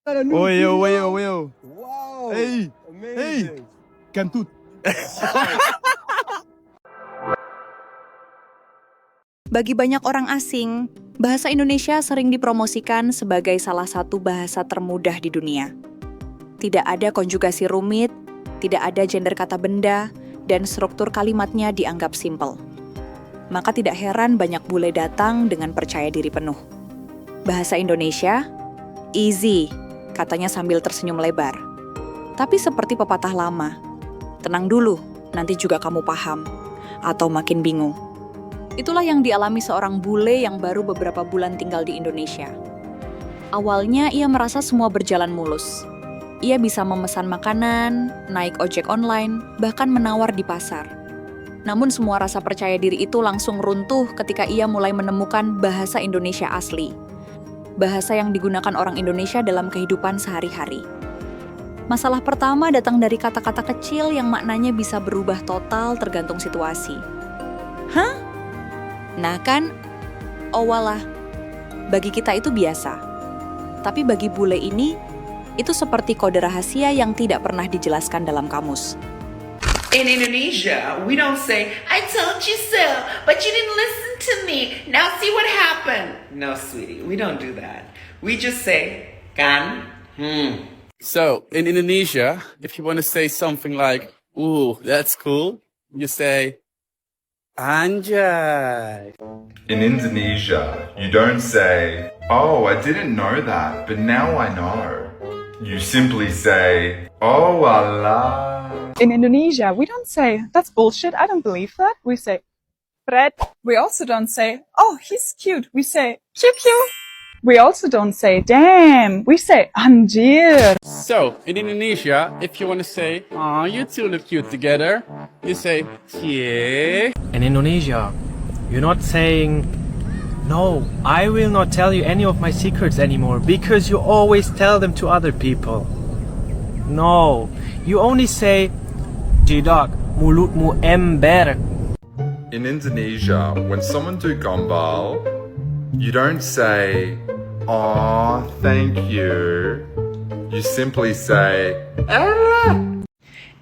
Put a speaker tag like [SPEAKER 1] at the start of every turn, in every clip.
[SPEAKER 1] Oyo, oyo, oyo.
[SPEAKER 2] Wow.
[SPEAKER 1] Hey,
[SPEAKER 2] Amazing.
[SPEAKER 1] Kentut.
[SPEAKER 3] Bagi banyak orang asing, bahasa Indonesia sering dipromosikan sebagai salah satu bahasa termudah di dunia. Tidak ada konjugasi rumit, tidak ada gender kata benda, dan struktur kalimatnya dianggap simpel. Maka tidak heran banyak bule datang dengan percaya diri penuh. Bahasa Indonesia, easy, katanya sambil tersenyum lebar. Tapi seperti pepatah lama, tenang dulu, nanti juga kamu paham, atau makin bingung. Itulah yang dialami seorang bule yang baru beberapa bulan tinggal di Indonesia. Awalnya ia merasa semua berjalan mulus. Ia bisa memesan makanan, naik ojek online, bahkan menawar di pasar. Namun semua rasa percaya diri itu langsung runtuh ketika ia mulai menemukan bahasa Indonesia asli. Bahasa yang digunakan orang Indonesia dalam kehidupan sehari-hari. Masalah pertama datang dari kata-kata kecil yang maknanya bisa berubah total tergantung situasi. Hah? Nah kan, oh walah, bagi kita itu biasa. Tapi bagi bule ini, itu seperti kode rahasia yang tidak pernah dijelaskan dalam kamus.
[SPEAKER 4] In Indonesia, we don't say, I told you so, but you didn't listen to me. Now see what happened. No, sweetie, we don't do that. We just say, kan,
[SPEAKER 1] So, in Indonesia, if you want to say something like, ooh, that's cool, you say, anjay.
[SPEAKER 5] In Indonesia, you don't say, oh, I didn't know that, but now I know. You simply say, oh Allah.
[SPEAKER 6] In Indonesia, we don't say, that's bullshit, I don't believe that. We say, Fred. We also don't say, oh, he's cute. We say, cute, cute. We also don't say, damn. We say, anjir.
[SPEAKER 1] So, in Indonesia, if you want to say, aw, you two look cute together, you say, yeah.
[SPEAKER 7] In Indonesia, you're not saying, no, I will not tell you any of my secrets anymore because you always tell them to other people. No, you only say, tidak, mulutmu ember.
[SPEAKER 5] In Indonesia, when someone do gombal, you don't say, oh, thank you. You simply say, Allah.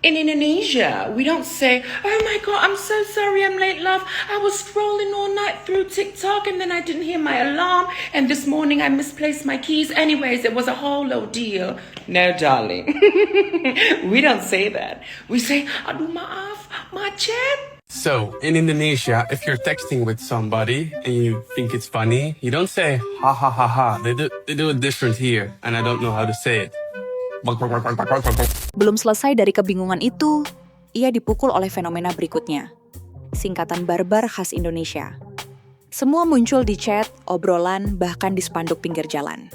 [SPEAKER 4] In Indonesia, we don't say, oh my God, I'm so sorry I'm late, love. I was scrolling all night through TikTok and then I didn't hear my alarm. And this morning I misplaced my keys. Anyways, it was a whole ordeal. No, darling. We don't say that. We say, aduh maaf, macet.
[SPEAKER 1] So, in Indonesia, if you're texting with somebody and you think it's funny, you don't say, ha ha ha ha. They do it different here, and I don't know how to say it.
[SPEAKER 3] Belum selesai dari kebingungan itu, ia dipukul oleh fenomena berikutnya. Singkatan barbar khas Indonesia. Semua muncul di chat, obrolan, bahkan di spanduk pinggir jalan.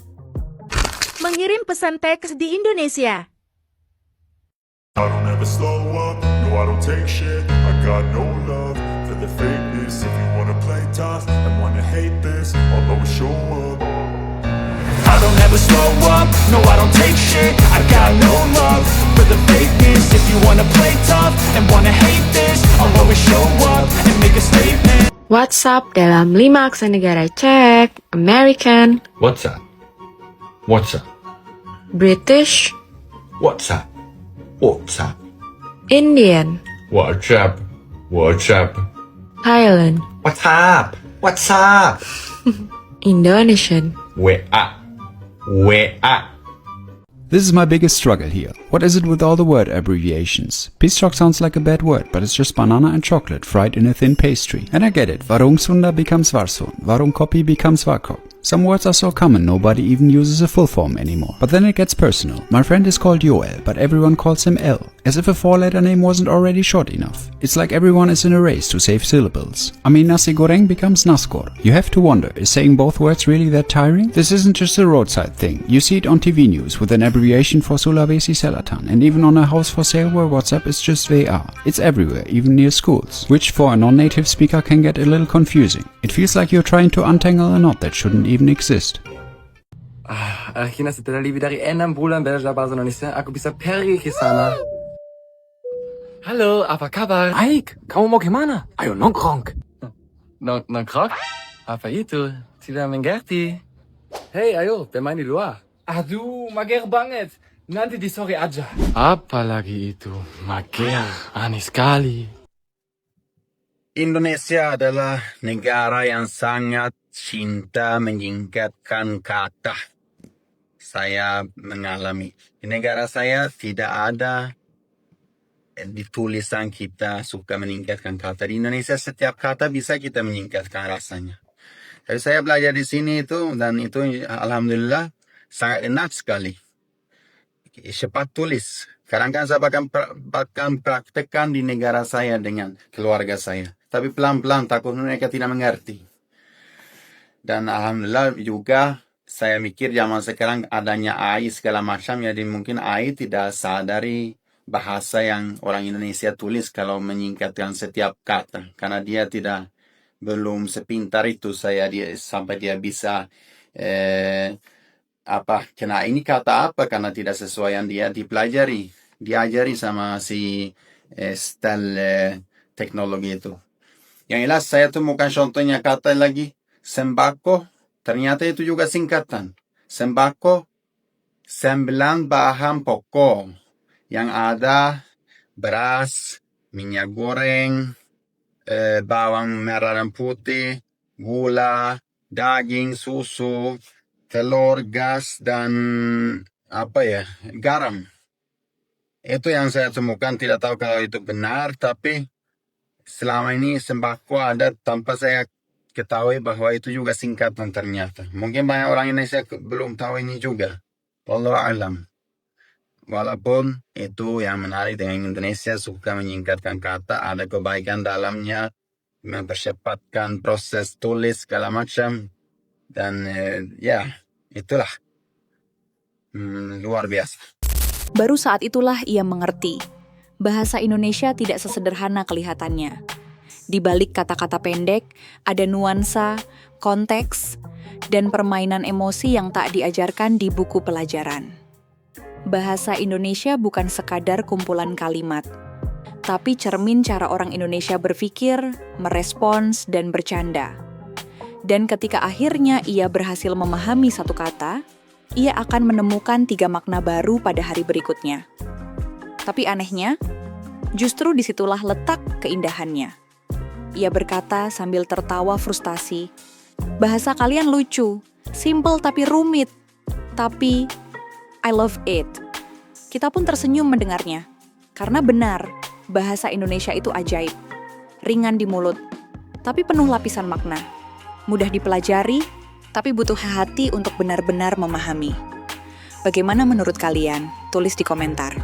[SPEAKER 8] Mengirim pesan teks di Indonesia.
[SPEAKER 9] I don't ever slow up, no I don't take shit. I got no love for the fakeness. If you wanna play tough and wanna hate this, I'll always show up. I don't ever slow up, no I don't take shit. I got no love for the fakeness. If you wanna play tough and wanna hate this, I'll always show up and make a statement.
[SPEAKER 10] WhatsApp dalam 5 aksen negara cek, American,
[SPEAKER 5] WhatsApp. WhatsApp.
[SPEAKER 10] British,
[SPEAKER 5] WhatsApp. WhatsApp.
[SPEAKER 10] Indian,
[SPEAKER 5] WhatsApp. WhatsApp.
[SPEAKER 10] Thailand,
[SPEAKER 5] WhatsApp. WhatsApp.
[SPEAKER 10] Indonesian.
[SPEAKER 5] WA. WA.
[SPEAKER 11] This is my biggest struggle here. What is it with all the word abbreviations? Peace talk sounds like a bad word, but it's just banana and chocolate fried in a thin pastry. And I get it. Varungsunda becomes Varsun. Varungkopi becomes Varkop. Some words are so common nobody even uses a full form anymore. But then it gets personal. My friend is called Joel, but everyone calls him L. As if a four-letter name wasn't already short enough. It's like everyone is in a race to save syllables. I mean, nasi goreng becomes naskor. You have to wonder, is saying both words really that tiring? This isn't just a roadside thing. You see it on TV news with an abbreviation for Sulawesi Selatan, and even on a house for sale where WhatsApp is just VA. It's everywhere, even near schools, which for a non-native speaker can get a little confusing. It feels like you're trying to untangle a knot that shouldn't even exist.
[SPEAKER 12] Akhirnya setelah lebih dari 6 bulan belajar bahasa Indonesia, aku bisa pergi ke sana. Halo, apa kabar? Baik, kamu mau kemana? Ayo nongkrong. Nongkrong? Apa itu? Tidak mengerti. Hei, ayo, bermain di luar. Aduh, mager banget. Nanti di sore aja.
[SPEAKER 7] Apalagi itu, mager, aneh sekali.
[SPEAKER 2] Indonesia adalah negara yang sangat cinta menyingkatkan kata. Saya mengalami. Di negara saya tidak ada di tulisan kita suka meningkatkan kata. Di Indonesia setiap kata bisa kita menyingkatkan rasanya. Jadi saya belajar di sini itu, dan itu alhamdulillah sangat enak sekali. Cepat tulis. Kadang-kadang saya bahkan praktekkan di negara saya dengan keluarga saya. Tapi pelan-pelan takut mereka tidak mengerti. Dan alhamdulillah juga saya mikir zaman sekarang adanya AI segala macam. Jadi mungkin AI tidak sadari bahasa yang orang Indonesia tulis kalau menyingkatkan setiap kata. Karena dia belum sepintar itu sampai dia bisa kena ini kata apa karena tidak sesuai yang dia diajari sama si style teknologi itu. Yang jelas saya temukan contohnya kata lagi sembako, ternyata itu juga singkatan. Sembako 9 bahan pokok yang ada beras, minyak goreng, bawang merah dan putih, gula, daging, susu, telur, gas, dan garam. Itu yang saya temukan, tidak tahu kalau itu benar, tapi selama ini sembako ada tanpa saya ketahui bahwa itu juga singkatan ternyata. Mungkin banyak orang Indonesia belum tahu ini juga. Wallahu alam. Walaupun itu yang menarik dengan Indonesia, suka menyingkatkan kata, ada kebaikan dalamnya, mempercepatkan proses tulis segala macam. Dan itulah luar biasa.
[SPEAKER 3] Baru saat itulah ia mengerti. Bahasa Indonesia tidak sesederhana kelihatannya. Di balik kata-kata pendek, ada nuansa, konteks, dan permainan emosi yang tak diajarkan di buku pelajaran. Bahasa Indonesia bukan sekadar kumpulan kalimat, tapi cermin cara orang Indonesia berpikir, merespons, dan bercanda. Dan ketika akhirnya ia berhasil memahami satu kata, ia akan menemukan 3 makna baru pada hari berikutnya. Tapi anehnya, justru disitulah letak keindahannya. Ia berkata sambil tertawa frustasi, "Bahasa kalian lucu, simple tapi rumit, tapi I love it." Kita pun tersenyum mendengarnya, karena benar, bahasa Indonesia itu ajaib. Ringan di mulut, tapi penuh lapisan makna. Mudah dipelajari, tapi butuh hati untuk benar-benar memahami. Bagaimana menurut kalian? Tulis di komentar.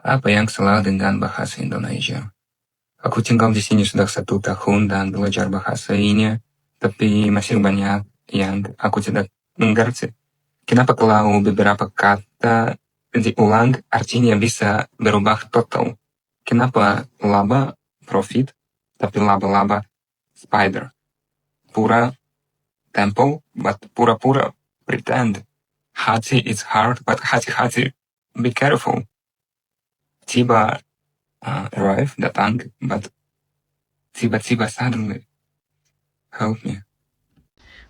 [SPEAKER 13] Apa yang salah dengan bahasa Indonesia? Aku tinggal di sini sudah 1 tahun dan belajar bahasa ini, tapi masih banyak yang aku tidak mengerti. Kenapa kalau beberapa kata diulang artinya bisa berubah total? Kenapa laba profit, tapi laba-laba spider? Pura temple, but pura-pura pretend. Hati is hard, but hati-hati be careful. Tiba arrive, datang, but tiba-tiba suddenly. Help me.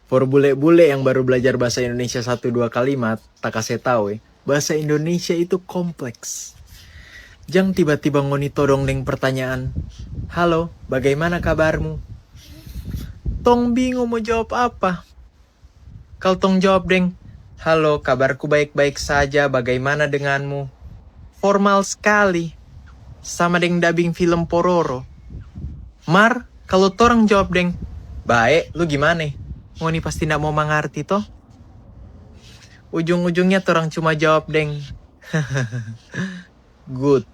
[SPEAKER 7] For bule-bule yang baru belajar bahasa Indonesia 1-2 kalimat, tak kasih tahu bahasa Indonesia itu kompleks. Jangan tiba-tiba ngoni todong deng pertanyaan, "Halo, bagaimana kabarmu?" Tong bingung mau jawab apa. Kalau tong jawab deng, "Halo, kabarku baik-baik saja, bagaimana denganmu?" Formal sekali. Sama deng dubbing film Pororo. Mar, kalau torang jawab deng, "Baik, lu gimana?" Ngoni pasti ndak mau mengerti toh. Ujung-ujungnya torang cuma jawab deng, "Good."